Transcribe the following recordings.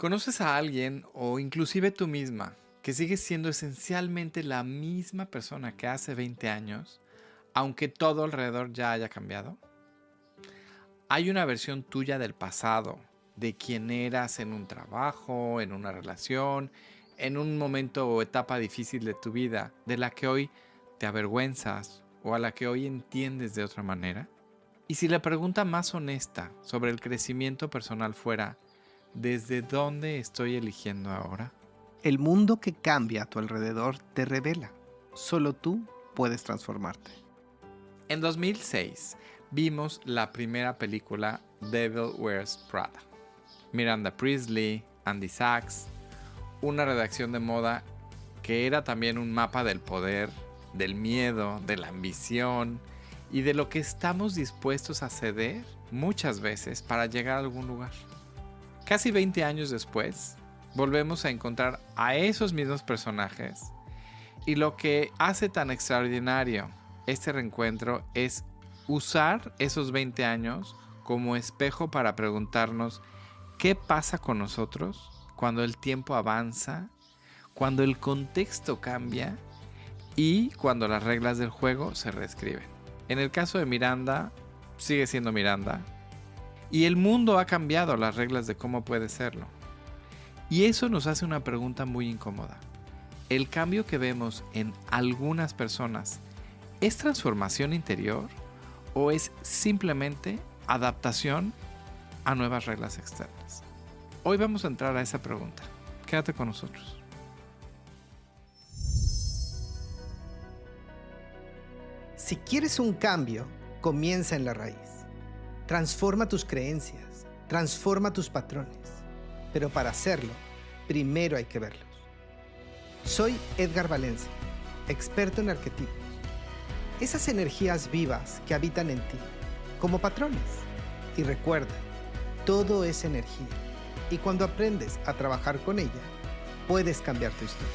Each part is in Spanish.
¿Conoces a alguien o inclusive tú misma que sigue siendo esencialmente la misma persona que hace 20 años, aunque todo alrededor ya haya cambiado? ¿Hay una versión tuya del pasado, de quién eras en un trabajo, en una relación, en un momento o etapa difícil de tu vida, de la que hoy te avergüenzas o a la que hoy entiendes de otra manera? Y si la pregunta más honesta sobre el crecimiento personal fuera, ¿desde dónde estoy eligiendo ahora? El mundo que cambia a tu alrededor te revela. Solo tú puedes transformarte. En 2006 vimos la primera película Devil Wears Prada. Miranda Priestly, Andy Sachs, una redacción de moda que era también un mapa del poder, del miedo, de la ambición y de lo que estamos dispuestos a ceder muchas veces para llegar a algún lugar. Casi 20 años después, volvemos a encontrar a esos mismos personajes y lo que hace tan extraordinario este reencuentro es usar esos 20 años como espejo para preguntarnos qué pasa con nosotros cuando el tiempo avanza, cuando el contexto cambia y cuando las reglas del juego se reescriben. En el caso de Miranda, sigue siendo Miranda y el mundo ha cambiado las reglas de cómo puede serlo. Y eso nos hace una pregunta muy incómoda. ¿El cambio que vemos en algunas personas es transformación interior o es simplemente adaptación a nuevas reglas externas? Hoy vamos a entrar a esa pregunta. Quédate con nosotros. Si quieres un cambio, comienza en la raíz. Transforma tus creencias, transforma tus patrones. Pero para hacerlo, primero hay que verlos. Soy Edgar Valencia, experto en arquetipos. Esas energías vivas que habitan en ti, como patrones. Y recuerda, todo es energía. Y cuando aprendes a trabajar con ella, puedes cambiar tu historia.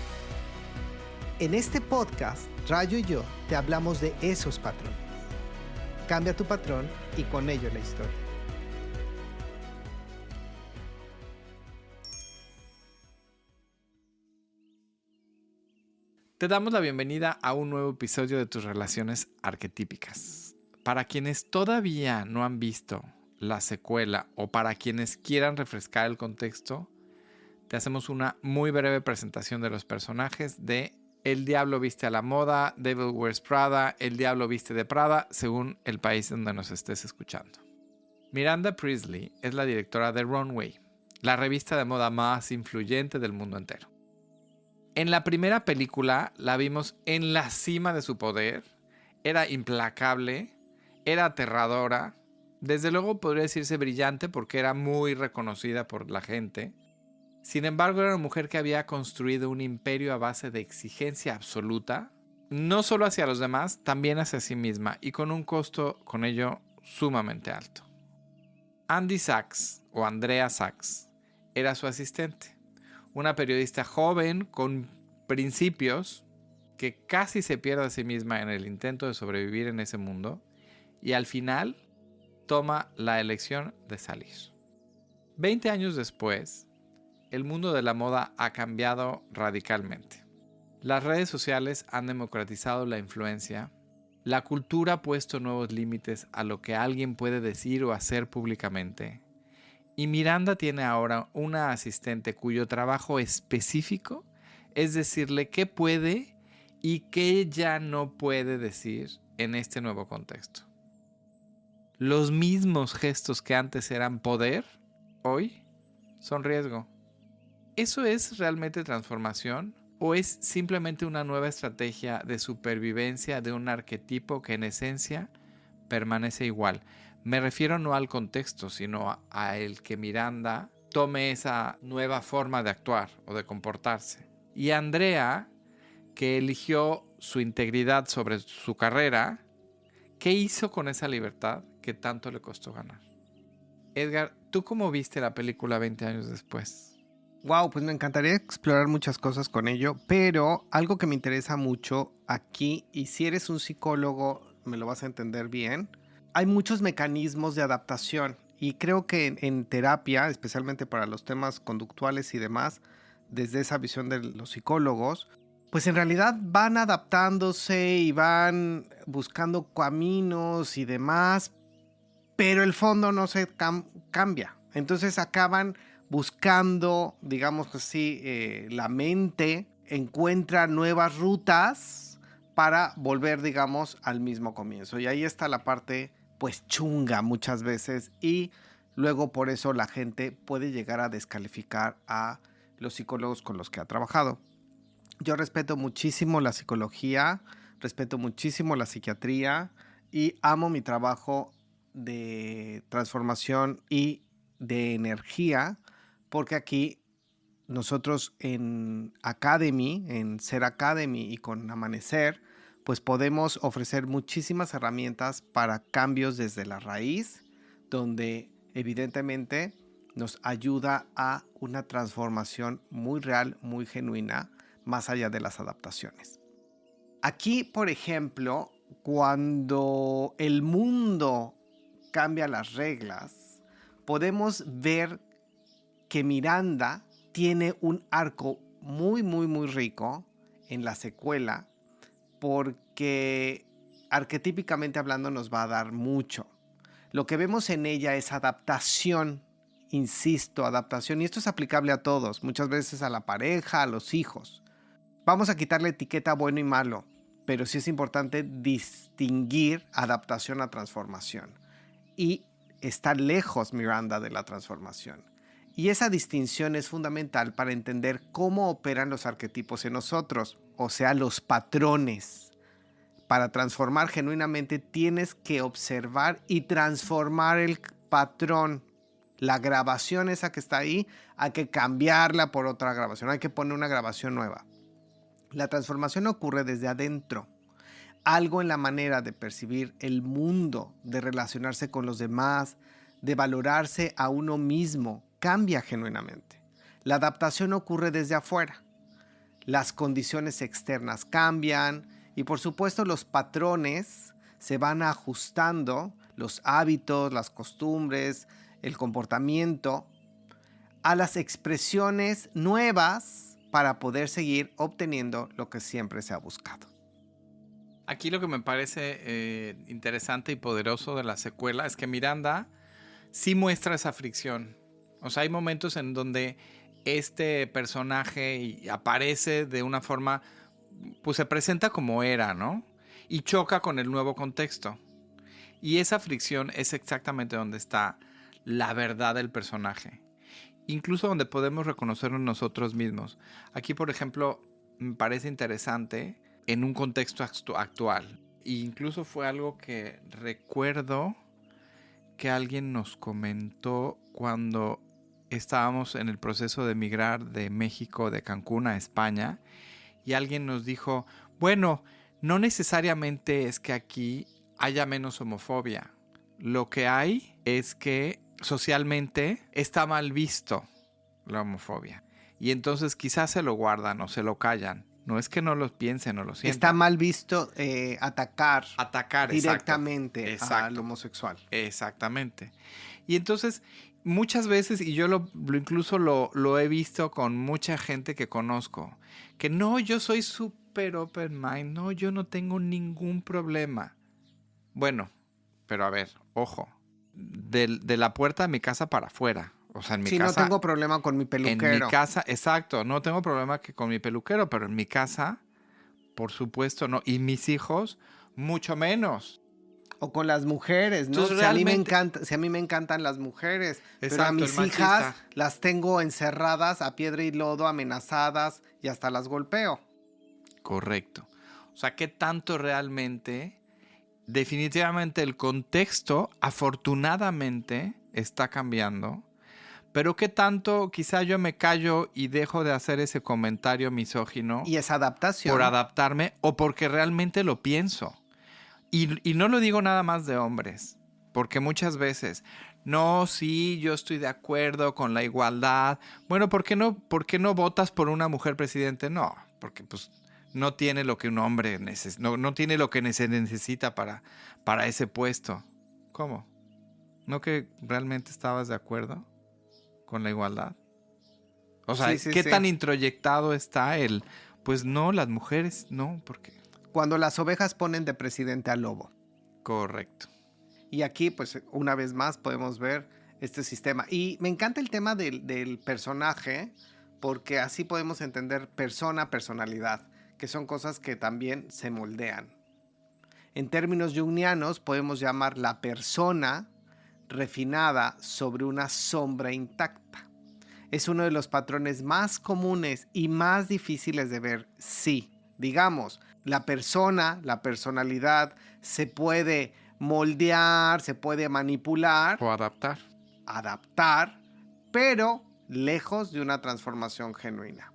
En este podcast, Rayo y yo te hablamos de esos patrones. Cambia tu patrón y con ello la historia. Te damos la bienvenida a un nuevo episodio de tus relaciones arquetípicas. Para quienes todavía no han visto la secuela o para quienes quieran refrescar el contexto, te hacemos una muy breve presentación de los personajes de El Diablo Viste a la Moda, Devil Wears Prada, El Diablo Viste de Prada, según el país donde nos estés escuchando. Miranda Priestly es la directora de Runway, la revista de moda más influyente del mundo entero. En la primera película la vimos en la cima de su poder, era implacable, era aterradora, desde luego podría decirse brillante porque era muy reconocida por la gente. Sin embargo, era una mujer que había construido un imperio a base de exigencia absoluta, no solo hacia los demás, también hacia sí misma, y con un costo con ello sumamente alto. Andy Sachs, o Andrea Sachs, era su asistente, una periodista joven con principios que casi se pierde a sí misma en el intento de sobrevivir en ese mundo, y al final toma la elección de salir. 20 años después, el mundo de la moda ha cambiado radicalmente. Las redes sociales han democratizado la influencia, la cultura ha puesto nuevos límites a lo que alguien puede decir o hacer públicamente, y Miranda tiene ahora una asistente cuyo trabajo específico es decirle qué puede y qué ya no puede decir en este nuevo contexto. Los mismos gestos que antes eran poder, hoy son riesgo. ¿Eso es realmente transformación o es simplemente una nueva estrategia de supervivencia de un arquetipo que en esencia permanece igual? Me refiero no al contexto, sino a el que Miranda tome esa nueva forma de actuar o de comportarse. Y Andrea, que eligió su integridad sobre su carrera, ¿qué hizo con esa libertad que tanto le costó ganar? Edgar, ¿tú cómo viste la película 20 años después? Wow, pues me encantaría explorar muchas cosas con ello, pero algo que me interesa mucho aquí, y si eres un psicólogo me lo vas a entender bien, hay muchos mecanismos de adaptación Y creo que en terapia, especialmente para los temas conductuales y demás, desde esa visión de los psicólogos, pues en realidad van adaptándose y van buscando caminos y demás, pero el fondo no se cambia. Entonces acaban buscando, digamos así, la mente encuentra nuevas rutas para volver, digamos, al mismo comienzo. Y ahí está la parte, pues, chunga muchas veces. Y luego por eso la gente puede llegar a descalificar a los psicólogos con los que ha trabajado. Yo respeto muchísimo la psicología, respeto muchísimo la psiquiatría y amo mi trabajo de transformación y de energía, porque aquí nosotros en Academy, en Ser Academy y con Amanecer, pues podemos ofrecer muchísimas herramientas para cambios desde la raíz, donde evidentemente nos ayuda a una transformación muy real, muy genuina, más allá de las adaptaciones. Aquí, por ejemplo, cuando el mundo cambia las reglas, podemos ver que Miranda tiene un arco muy, muy, muy rico en la secuela, porque arquetípicamente hablando nos va a dar mucho. Lo que vemos en ella es adaptación, insisto, adaptación, y esto es aplicable a todos, muchas veces a la pareja, a los hijos. Vamos a quitarle etiqueta bueno y malo, pero sí es importante distinguir adaptación a transformación. Y está lejos Miranda de la transformación. Y esa distinción es fundamental para entender cómo operan los arquetipos en nosotros, o sea, los patrones. Para transformar genuinamente tienes que observar y transformar el patrón. La grabación esa que está ahí, hay que cambiarla por otra grabación, hay que poner una grabación nueva. La transformación ocurre desde adentro. Algo en la manera de percibir el mundo, de relacionarse con los demás, de valorarse a uno mismo, cambia genuinamente. La adaptación ocurre desde afuera. Las condiciones externas cambian y por supuesto los patrones se van ajustando, los hábitos, las costumbres, el comportamiento, a las expresiones nuevas para poder seguir obteniendo lo que siempre se ha buscado. Aquí lo que me parece interesante y poderoso de la secuela es que Miranda sí muestra esa fricción. O sea, hay momentos en donde este personaje aparece de una forma, pues se presenta como era, ¿no? Y choca con el nuevo contexto. Y esa fricción es exactamente donde está la verdad del personaje. Incluso donde podemos reconocernos nosotros mismos. Aquí, por ejemplo, me parece interesante en un contexto actual. E incluso fue algo que recuerdo que alguien nos comentó cuando estábamos en el proceso de migrar de México, de Cancún a España, y alguien nos dijo, bueno, no necesariamente es que aquí haya menos homofobia. Lo que hay es que socialmente está mal visto la homofobia. Y entonces quizás se lo guardan o se lo callan. No es que no lo piensen o lo sientan. Está mal visto atacar directamente exacto. al homosexual. Exactamente. Y entonces, muchas veces, y yo incluso lo he visto con mucha gente que conozco, que no, yo soy súper open mind, no, yo no tengo ningún problema. Bueno, pero a ver, ojo, de la puerta de mi casa para afuera. O sea, en mi casa. Sí, no tengo problema con mi peluquero. En mi casa, exacto, no tengo problema con mi peluquero, pero en mi casa, por supuesto, no. Y mis hijos, mucho menos. O con las mujeres, ¿no? Entonces, si a mí me encantan las mujeres, exacto, pero a mis hijas las tengo encerradas a piedra y lodo, amenazadas y hasta las golpeo. Correcto. O sea, ¿qué tanto realmente? Definitivamente el contexto, afortunadamente, está cambiando. Pero qué tanto quizá yo me callo y dejo de hacer ese comentario misógino. Y esa adaptación. Por adaptarme o porque realmente lo pienso. Y no lo digo nada más de hombres. Porque muchas veces, no, sí, yo estoy de acuerdo con la igualdad. Bueno, ¿por qué no votas por una mujer presidente? No, porque pues no tiene lo que un hombre no tiene lo que se necesita para ese puesto. ¿Cómo? ¿No que realmente estabas de acuerdo con la igualdad? O sea, Sí, ¿qué sí. tan introyectado está el, pues no, las mujeres, no, porque... Cuando las ovejas ponen de presidente al lobo. Correcto. Y aquí, pues, una vez más podemos ver este sistema. Y me encanta el tema del personaje, porque así podemos entender persona, personalidad, que son cosas que también se moldean. En términos jungianos, podemos llamar la persona refinada sobre una sombra intacta. Es uno de los patrones más comunes y más difíciles de ver. Sí, digamos, la persona, la personalidad se puede moldear, se puede manipular, O adaptar. adaptar, pero lejos de una transformación genuina.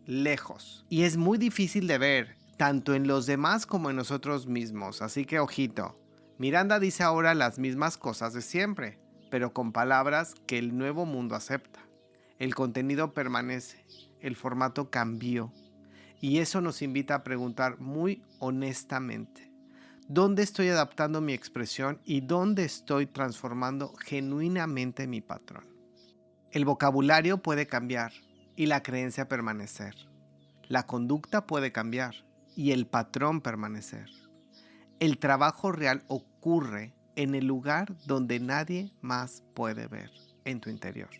Lejos. Y es muy difícil de ver, tanto en los demás como en nosotros mismos. Así que ojito. Miranda dice ahora las mismas cosas de siempre, pero con palabras que el nuevo mundo acepta. El contenido permanece, el formato cambió. Y eso nos invita a preguntar muy honestamente: ¿dónde estoy adaptando mi expresión y dónde estoy transformando genuinamente mi patrón? El vocabulario puede cambiar y la creencia permanecer. La conducta puede cambiar y el patrón permanecer. El trabajo real ocurre en el lugar donde nadie más puede ver, en tu interior.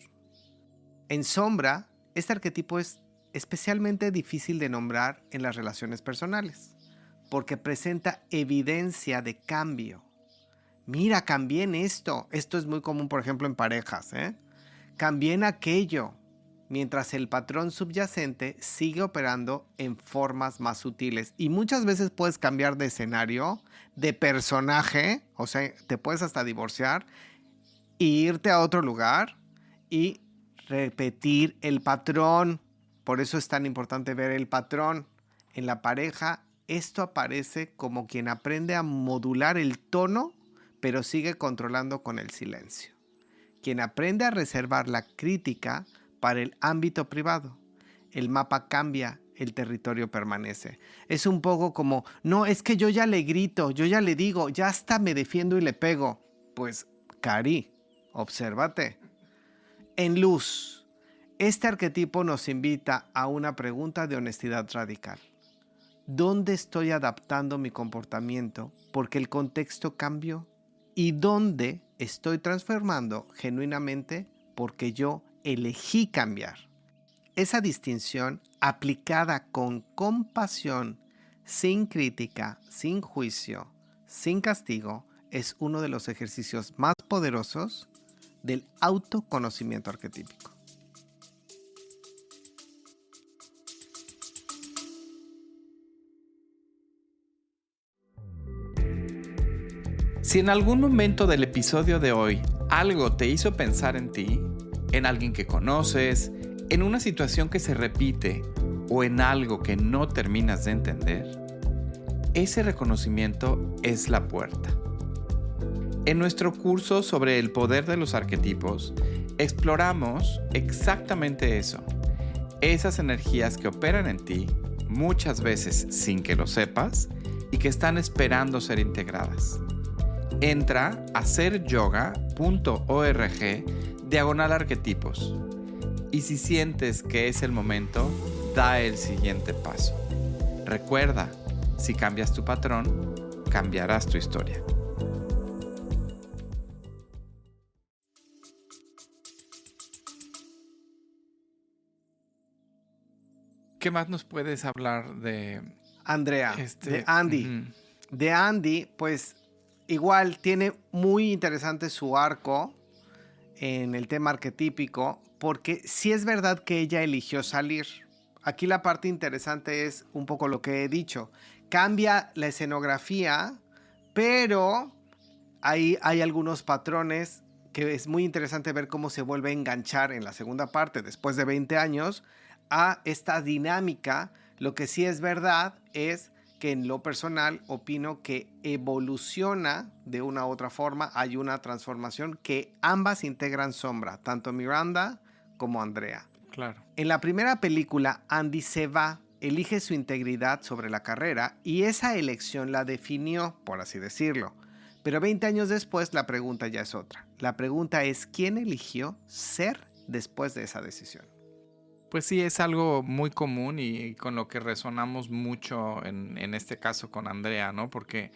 En sombra, este arquetipo es especialmente difícil de nombrar en las relaciones personales, porque presenta evidencia de cambio. Mira, cambié en esto. Esto es muy común, por ejemplo, en parejas, Cambié en aquello, mientras el patrón subyacente sigue operando en formas más sutiles. Y muchas veces puedes cambiar de escenario, de personaje, o sea, te puedes hasta divorciar e irte a otro lugar y repetir el patrón. Por eso es tan importante ver el patrón. En la pareja, esto aparece como quien aprende a modular el tono, pero sigue controlando con el silencio. Quien aprende a reservar la crítica para el ámbito privado. El mapa cambia, el territorio permanece. Es un poco como, no, es que yo ya le grito, yo ya le digo, ya hasta me defiendo y le pego. Pues, Cari, obsérvate. En luz, este arquetipo nos invita a una pregunta de honestidad radical. ¿Dónde estoy adaptando mi comportamiento porque el contexto cambió? ¿Y dónde estoy transformando genuinamente porque yo elegí cambiar? Esa distinción, aplicada con compasión, sin crítica, sin juicio, sin castigo, es uno de los ejercicios más poderosos del autoconocimiento arquetípico. Si en algún momento del episodio de hoy algo te hizo pensar en ti, en alguien que conoces, en una situación que se repite o en algo que no terminas de entender, ese reconocimiento es la puerta. En nuestro curso sobre el poder de los arquetipos, exploramos exactamente eso. Esas energías que operan en ti, muchas veces sin que lo sepas, y que están esperando ser integradas. Entra a seryoga.org/arquetipos. Y si sientes que es el momento, da el siguiente paso. Recuerda, si cambias tu patrón, cambiarás tu historia. ¿Qué más nos puedes hablar de Andrea, de Andy? De Andy, pues igual tiene muy interesante su arco en el tema arquetípico, porque sí es verdad que ella eligió salir. Aquí la parte interesante es un poco lo que he dicho. Cambia la escenografía, pero hay algunos patrones que es muy interesante ver cómo se vuelve a enganchar en la segunda parte, después de 20 años, a esta dinámica. Lo que sí es verdad es que en lo personal opino que evoluciona de una u otra forma. Hay una transformación que ambas integran sombra, tanto Miranda como Andrea. Claro. En la primera película, Andy se va, elige su integridad sobre la carrera y esa elección la definió, por así decirlo. Pero 20 años después la pregunta ya es otra. La pregunta es ¿quién eligió ser después de esa decisión? Pues sí, es algo muy común y con lo que resonamos mucho en este caso con Andrea, ¿no? Porque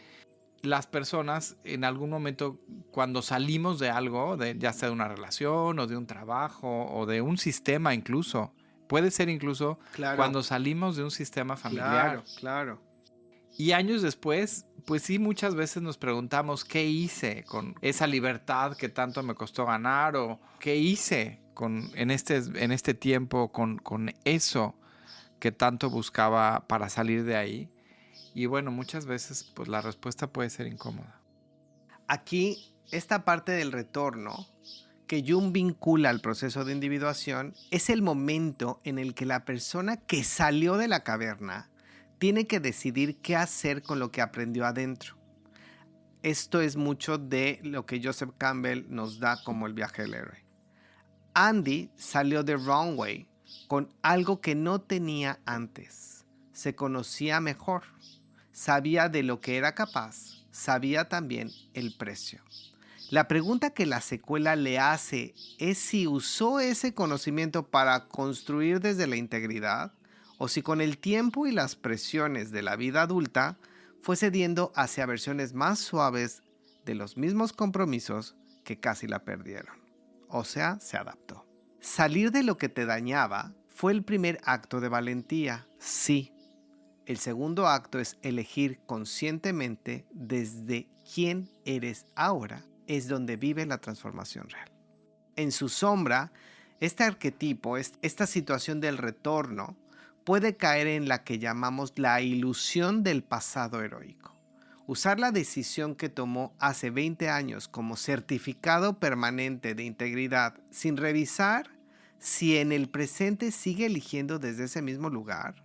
las personas en algún momento cuando salimos de algo, ya sea de una relación o de un trabajo o de un sistema incluso, puede ser incluso cuando salimos de un sistema familiar. Claro. Y años después, pues sí, muchas veces nos preguntamos qué hice con esa libertad que tanto me costó ganar o qué hice en este tiempo con eso que tanto buscaba para salir de ahí. Y bueno, muchas veces pues la respuesta puede ser incómoda. Aquí, esta parte del retorno que Jung vincula al proceso de individuación es el momento en el que la persona que salió de la caverna tiene que decidir qué hacer con lo que aprendió adentro. Esto es mucho de lo que Joseph Campbell nos da como el viaje del héroe. Andy salió de Wrong Way con algo que no tenía antes. Se conocía mejor, sabía de lo que era capaz, sabía también el precio. La pregunta que la secuela le hace es si usó ese conocimiento para construir desde la integridad o si con el tiempo y las presiones de la vida adulta fue cediendo hacia versiones más suaves de los mismos compromisos que casi la perdieron. O sea, se adaptó. Salir de lo que te dañaba fue el primer acto de valentía, sí. El segundo acto es elegir conscientemente desde quién eres ahora, es donde vive la transformación real. En su sombra, este arquetipo, esta situación del retorno, puede caer en la que llamamos la ilusión del pasado heroico. Usar la decisión que tomó hace 20 años como certificado permanente de integridad sin revisar si en el presente sigue eligiendo desde ese mismo lugar.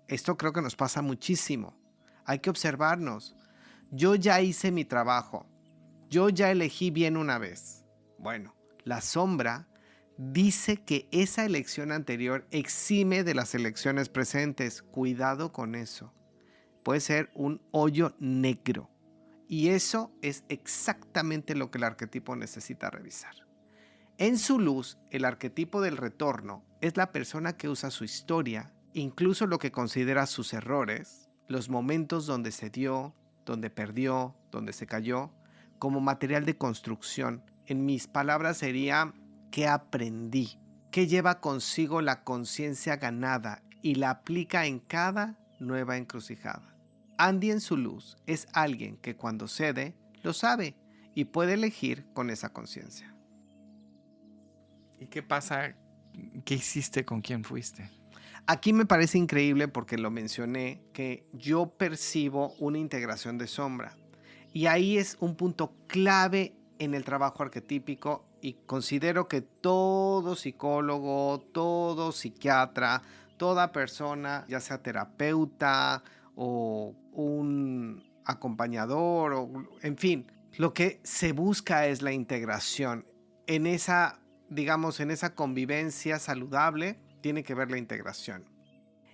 Esto creo que nos pasa muchísimo. Hay que observarnos. Yo ya hice mi trabajo. Yo ya elegí bien una vez. Bueno, la sombra dice que esa elección anterior exime de las elecciones presentes. Cuidado con eso. Puede ser un hoyo negro. Y eso es exactamente lo que el arquetipo necesita revisar. En su luz, el arquetipo del retorno es la persona que usa su historia, incluso lo que considera sus errores, los momentos donde se dio, donde perdió, donde se cayó, como material de construcción. En mis palabras sería ¿qué aprendí? ¿Qué lleva consigo la conciencia ganada y la aplica en cada nueva encrucijada? Andy en su luz es alguien que cuando cede, lo sabe y puede elegir con esa conciencia. ¿Y qué pasa? ¿Qué hiciste con quién fuiste? Aquí me parece increíble porque lo mencioné, que yo percibo una integración de sombra. Y ahí es un punto clave en el trabajo arquetípico y considero que todo psicólogo, todo psiquiatra, toda persona, ya sea terapeuta o un acompañador, o, en fin, lo que se busca es la integración. En esa, digamos, en esa convivencia saludable tiene que ver la integración.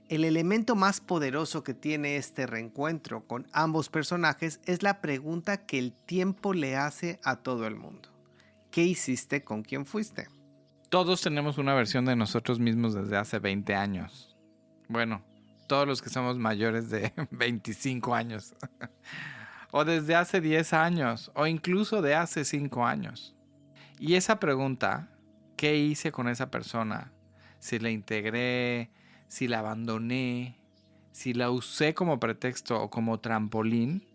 El elemento más poderoso que tiene este reencuentro con ambos personajes es la pregunta que el tiempo le hace a todo el mundo. ¿Qué hiciste con quién fuiste? Todos tenemos una versión de nosotros mismos desde hace 20 años. Bueno, todos los que somos mayores de 25 años. O desde hace 10 años. O incluso de hace 5 años. Y esa pregunta, ¿qué hice con esa persona? Si la integré, si la abandoné, si la usé como pretexto o como trampolín,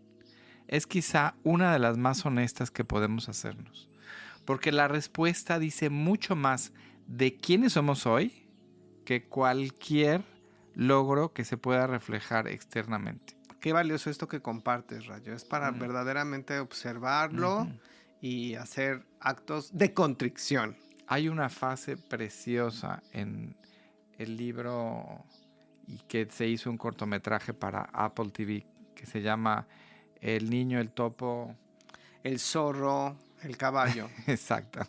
es quizá una de las más honestas que podemos hacernos. Porque la respuesta dice mucho más de quiénes somos hoy que cualquier logro que se pueda reflejar externamente. Qué valioso esto que compartes, Rayo. Es para verdaderamente observarlo y hacer actos de contrición. Hay una fase preciosa en el libro y que se hizo un cortometraje para Apple TV que se llama El niño, el topo, el zorro, el caballo. Exacto.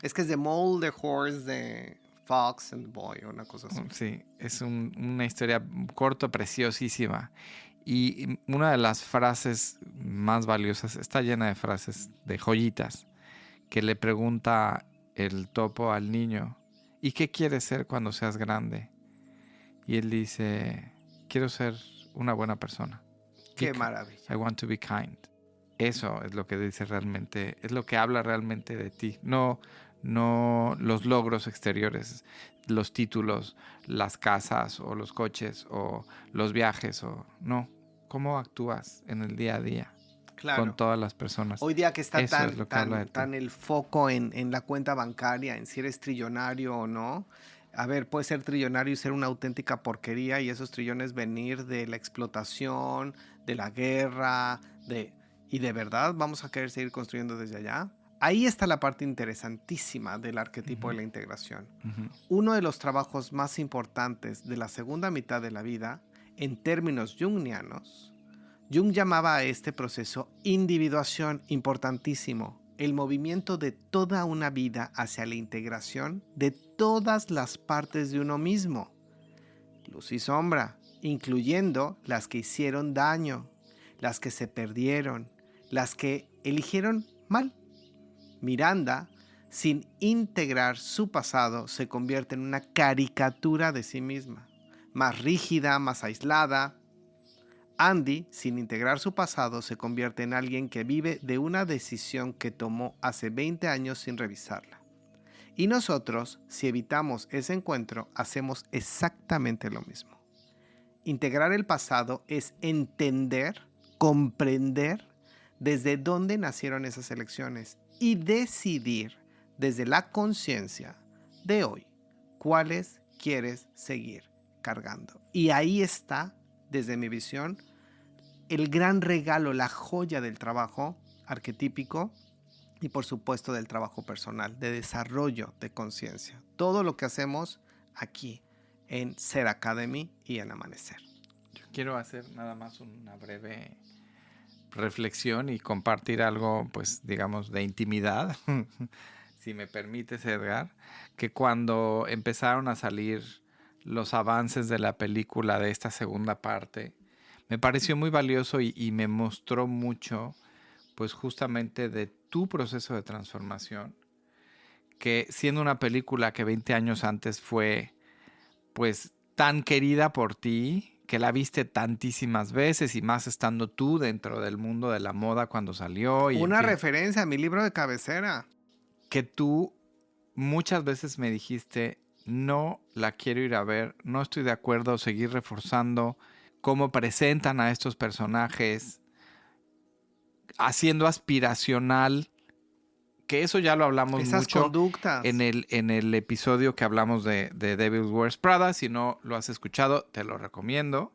Es que es The Mole, The Horse, The Fox and the Boy, una cosa así. Sí, es una historia corto preciosísima. Y una de las frases más valiosas, está llena de frases, de joyitas, que le pregunta el topo al niño, ¿y qué quieres ser cuando seas grande? Y él dice, quiero ser una buena persona. Qué maravilla. I want to be kind. Eso es lo que dice realmente, es lo que habla realmente de ti. No los logros exteriores, los títulos, las casas o los coches o los viajes no. Cómo actúas en el día a día con todas las personas. Hoy día que está Eso es lo que habla de ti. tan el foco en la cuenta bancaria, en si eres trillonario o no. A ver, puedes ser trillonario y ser una auténtica porquería, y esos trillones venir de la explotación, de la guerra, ¿y de verdad vamos a querer seguir construyendo desde allá? Ahí está la parte interesantísima del arquetipo de la integración. Uno de los trabajos más importantes de la segunda mitad de la vida, en términos jungianos, Jung llamaba a este proceso individuación, importantísimo, el movimiento de toda una vida hacia la integración de todas las partes de uno mismo, luz y sombra, incluyendo las que hicieron daño, las que se perdieron, las que eligieron mal. Miranda, sin integrar su pasado, se convierte en una caricatura de sí misma, más rígida, más aislada. Andy, sin integrar su pasado, se convierte en alguien que vive de una decisión que tomó hace 20 años sin revisarla. Y nosotros, si evitamos ese encuentro, hacemos exactamente lo mismo. Integrar el pasado es entender, comprender desde dónde nacieron esas elecciones y decidir desde la conciencia de hoy cuáles quieres seguir cargando. Y ahí está, desde mi visión, el gran regalo, la joya del trabajo arquetípico y por supuesto del trabajo personal, de desarrollo de conciencia. Todo lo que hacemos aquí en Ser Academy y en Amanecer. Yo quiero hacer nada más una breve reflexión y compartir algo, pues digamos, de intimidad, si me permites, Edgar, que cuando empezaron a salir los avances de la película de esta segunda parte, me pareció muy valioso y me mostró mucho, pues justamente de tu proceso de transformación, que siendo una película que 20 años antes fue, pues, tan querida por ti, que la viste tantísimas veces y más estando tú dentro del mundo de la moda cuando salió. Y una referencia a mi libro de cabecera. Que tú muchas veces me dijiste, no la quiero ir a ver, no estoy de acuerdo, seguir reforzando cómo presentan a estos personajes, haciendo aspiracional, que eso ya lo hablamos esas mucho conductas. en el episodio que hablamos de Devil Wears Prada. Si no lo has escuchado, te lo recomiendo.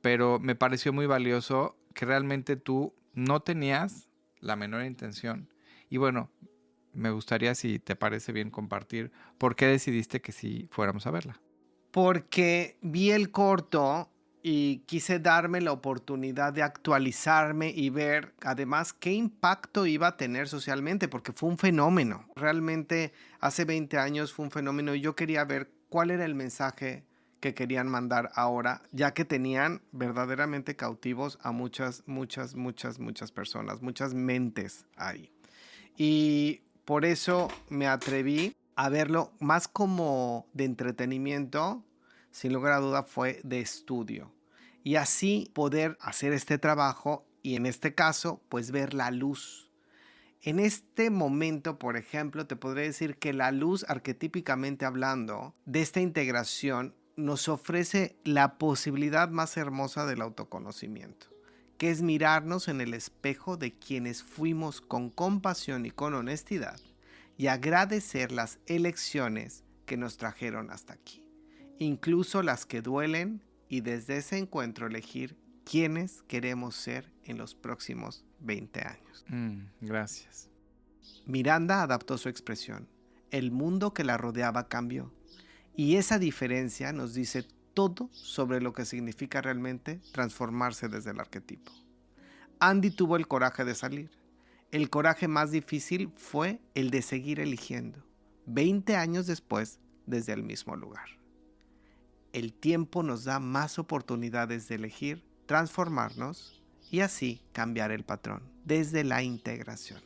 Pero me pareció muy valioso que realmente tú no tenías la menor intención. Y bueno, me gustaría, si te parece bien, compartir por qué decidiste que sí fuéramos a verla. Porque vi el corto y quise darme la oportunidad de actualizarme y ver además qué impacto iba a tener socialmente, porque fue un fenómeno. Realmente hace 20 años fue un fenómeno y yo quería ver cuál era el mensaje que querían mandar ahora, ya que tenían verdaderamente cautivos a muchas personas, muchas mentes ahí. Y por eso me atreví a verlo más como de entretenimiento, sin lugar a duda fue de estudio. Y así poder hacer este trabajo y en este caso, pues ver la luz. En este momento, por ejemplo, te podría decir que la luz, arquetípicamente hablando, de esta integración nos ofrece la posibilidad más hermosa del autoconocimiento, que es mirarnos en el espejo de quienes fuimos con compasión y con honestidad y agradecer las elecciones que nos trajeron hasta aquí, incluso las que duelen, y desde ese encuentro elegir quiénes queremos ser en los próximos 20 años. Gracias. Miranda adaptó su expresión. El mundo que la rodeaba cambió. Y esa diferencia nos dice todo sobre lo que significa realmente transformarse desde el arquetipo. Andy tuvo el coraje de salir. El coraje más difícil fue el de seguir eligiendo, 20 años después, desde el mismo lugar. El tiempo nos da más oportunidades de elegir transformarnos y así cambiar el patrón desde la integración.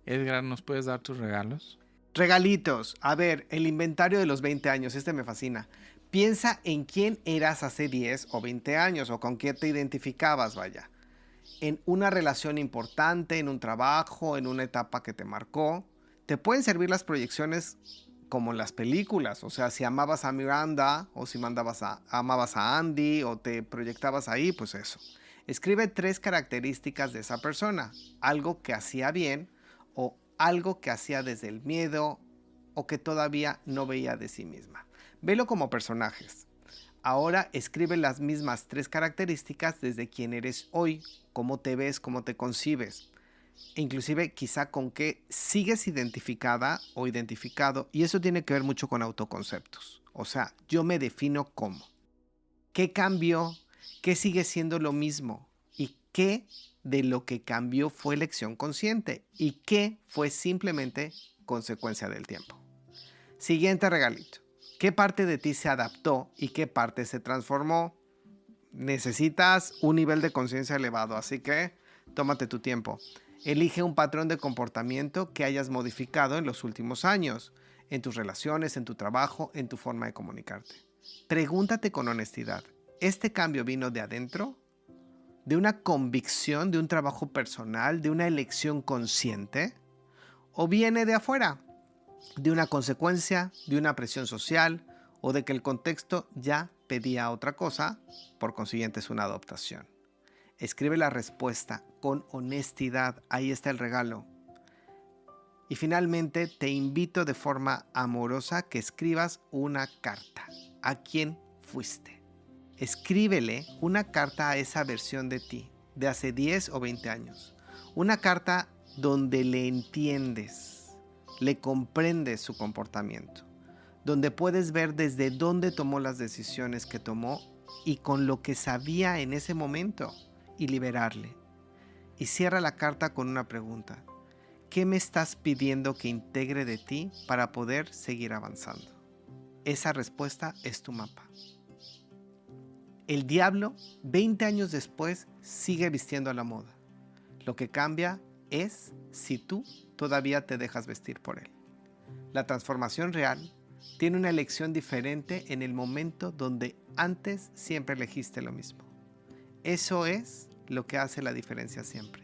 Edgar, ¿nos puedes dar tus regalos? Regalitos. A ver, el inventario de los 20 años. Este me fascina. Piensa en quién eras hace 10 o 20 años o con quién te identificabas, vaya. En una relación importante, en un trabajo, en una etapa que te marcó. Te pueden servir las proyecciones como en las películas. O sea, si amabas a Miranda o si amabas a Andy o te proyectabas ahí, pues eso. Escribe 3 características de esa persona. Algo que hacía bien o algo que hacía desde el miedo o que todavía no veía de sí misma. Velo como personajes. Ahora escribe las mismas 3 características desde quién eres hoy, cómo te ves, cómo te concibes. E inclusive quizá con qué sigues identificada o identificado. Y eso tiene que ver mucho con autoconceptos. O sea, yo me defino como. ¿Qué cambió? ¿Qué sigue siendo lo mismo? ¿Y qué de lo que cambió fue elección consciente? ¿Y qué fue simplemente consecuencia del tiempo? Siguiente regalito. ¿Qué parte de ti se adaptó y qué parte se transformó? Necesitas un nivel de conciencia elevado, así que tómate tu tiempo. Elige un patrón de comportamiento que hayas modificado en los últimos años, en tus relaciones, en tu trabajo, en tu forma de comunicarte. Pregúntate con honestidad, ¿este cambio vino de adentro? ¿De una convicción, de un trabajo personal, de una elección consciente? ¿O viene de afuera? ¿De una consecuencia, de una presión social o de que el contexto ya pedía otra cosa? Por consiguiente es una adaptación. Escribe la respuesta con honestidad. Ahí está el regalo. Y finalmente te invito de forma amorosa que escribas una carta. ¿A quién fuiste? Escríbele una carta a esa versión de ti, de hace 10 o 20 años. Una carta donde le entiendes, le comprendes su comportamiento, donde puedes ver desde dónde tomó las decisiones que tomó y con lo que sabía en ese momento y liberarle. Y cierra la carta con una pregunta. ¿Qué me estás pidiendo que integre de ti para poder seguir avanzando? Esa respuesta es tu mapa. El diablo, 20 años después, sigue vistiendo a la moda. Lo que cambia es si tú todavía te dejas vestir por él. La transformación real tiene una elección diferente en el momento donde antes siempre elegiste lo mismo. Eso es lo que hace la diferencia siempre.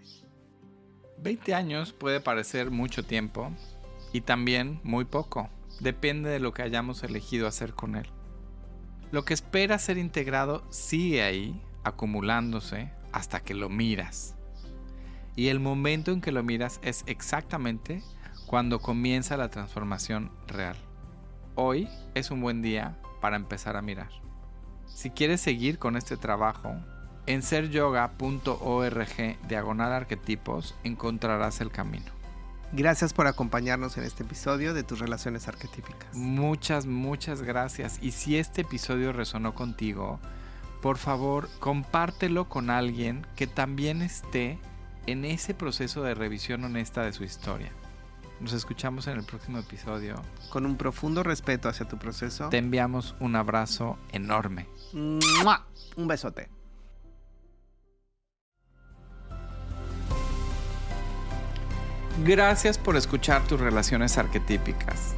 20 años puede parecer mucho tiempo y también muy poco. Depende de lo que hayamos elegido hacer con él. Lo que espera ser integrado sigue ahí, acumulándose hasta que lo miras. Y el momento en que lo miras es exactamente cuando comienza la transformación real. Hoy es un buen día para empezar a mirar. Si quieres seguir con este trabajo, en seryoga.org/arquetipos encontrarás el camino. Gracias por acompañarnos en este episodio de tus relaciones arquetípicas. Muchas gracias. Y si este episodio resonó contigo, por favor, compártelo con alguien que también esté en ese proceso de revisión honesta de su historia. Nos escuchamos en el próximo episodio. Con un profundo respeto hacia tu proceso, te enviamos un abrazo enorme. ¡Mua! Un besote. Gracias por escuchar tus relaciones arquetípicas.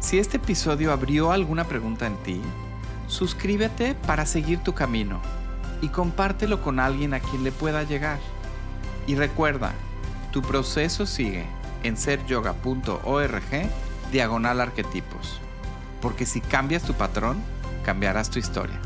Si este episodio abrió alguna pregunta en ti, suscríbete para seguir tu camino y compártelo con alguien a quien le pueda llegar. Y recuerda, tu proceso sigue en seryoga.org/arquetipos. Porque si cambias tu patrón, cambiarás tu historia.